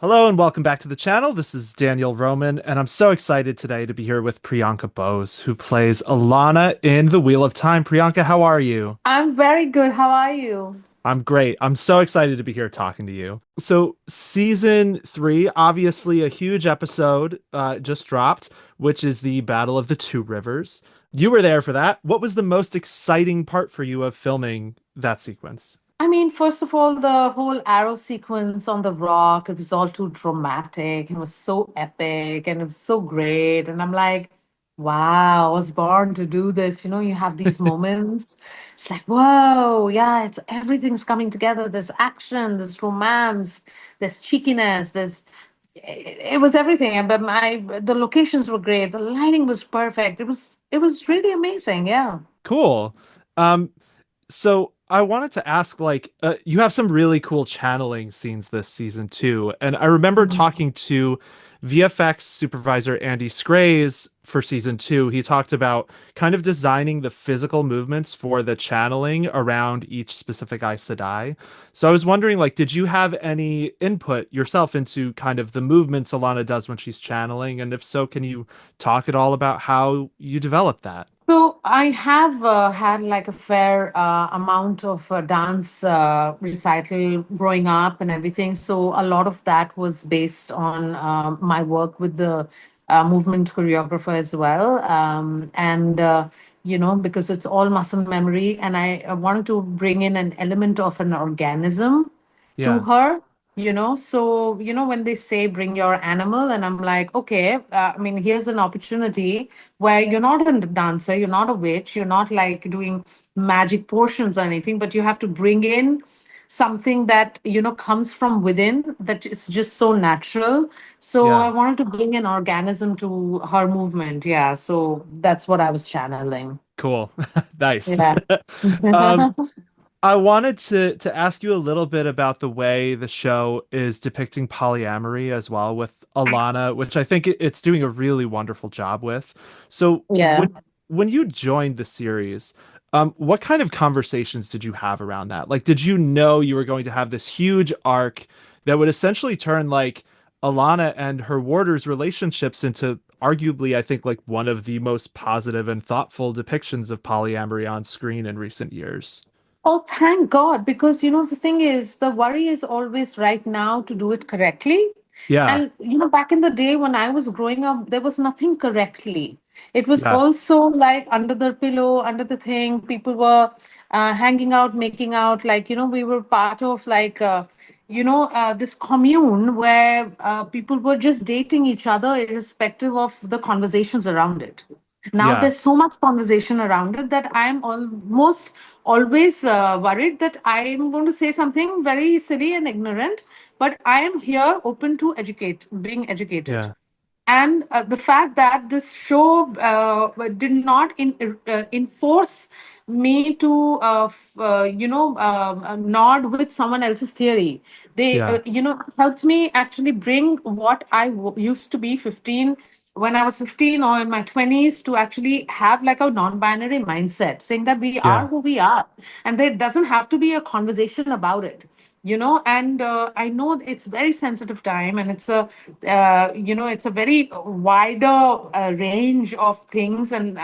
Hello and welcome back to the channel. This is Daniel Roman, and I'm so excited today to be here with Priyanka Bose, who plays Alanna in The Wheel of Time. Priyanka, how are you? I'm very good. How are you? I'm great. I'm so excited to be here talking to you. So, season three, obviously a huge episode just dropped, which is the Battle of the Two Rivers. You were there for that. What was the most exciting part for you of filming that sequence? I mean, first of all, the whole arrow sequence on the rock, it was all too dramatic. It was so epic and it was so great. And I'm like, wow, I was born to do this. You have these moments. It's like, whoa, yeah, it's everything's coming together. There's action, there's romance, there's cheekiness, it was everything. But the locations were great. The lighting was perfect. It was really amazing. Yeah. Cool. Um, So I wanted to ask, you have some really cool channeling scenes this season too, and I remember talking to VFX supervisor Andy Scrays for season two. He talked about kind of designing the physical movements for the channeling around each specific Aes Sedai. So I was wondering, did you have any input yourself into kind of the movements Alana does when she's channeling? And if so, can you talk at all about how you developed that? So I have had like a fair amount of dance recital growing up and everything. So a lot of that was based on my work with the movement choreographer as well. Because it's all muscle memory, and I wanted to bring in an element of an organism to Yeah, her. When they say bring your animal, and I'm like, okay, I mean, here's an opportunity where you're not a dancer, you're not a witch, you're not like doing magic potions or anything, but you have to bring in something that comes from within, that it's just so natural. So I yeah, wanted to bring an organism to her movement. Yeah, so that's what I was channeling. cool. Nice. Yeah. Um, I wanted to ask you a little bit about the way the show is depicting polyamory as well with Alana, which I think it's doing a really wonderful job with. So Yeah. when you joined the series, what kind of conversations did you have around that? Like, did you know you were going to have this huge arc that would essentially turn Alana and her warder's relationships into arguably, I think, like one of the most positive and thoughtful depictions of polyamory on screen in recent years? Oh, thank God, because the thing is, the worry is always right now to do it correctly. Yeah. And back in the day when I was growing up, there was nothing correctly. It was Yeah. also like under the pillow, under the thing, people were hanging out, making out. Like, we were part of like, this commune where people were just dating each other, irrespective of the conversations around it. Now Yeah. there's so much conversation around it that I'm almost always worried that I'm going to say something very silly and ignorant, but I am here open to being educated. Yeah. And the fact that this show did not enforce me to nod with someone else's theory. They Yeah. helped me actually bring what used to be 15 when I was 15 or in my 20s, to actually have like a non-binary mindset, saying that we are Yeah. who we are, and there doesn't have to be a conversation about it. And I know it's very sensitive time, and it's a very wider range of things, and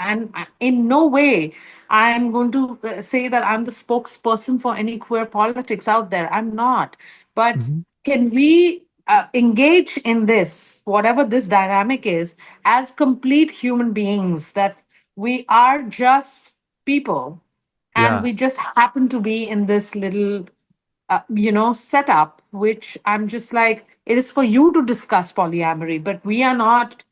in no way I'm going to say that I'm the spokesperson for any queer politics out there. I'm not. But Mhm. can we engage in this, whatever this dynamic is, as complete human beings, that we are just people, and Yeah. we just happen to be in this little setup, which I'm just like, it is for you to discuss polyamory, but we are not,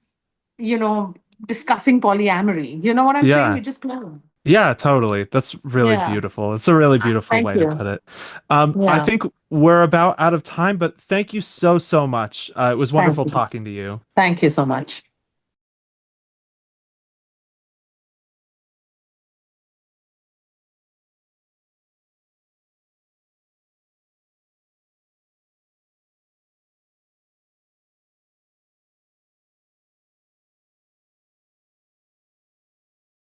you know, discussing polyamory. You know what I'm saying? Yeah. We're just playing. Yeah, totally. That's really Yeah. beautiful. It's a really beautiful Thank way to you. put it. I Yeah. think we're about out of time, but thank you so, so much. It was Thank wonderful you. talking to you. Thank you so much.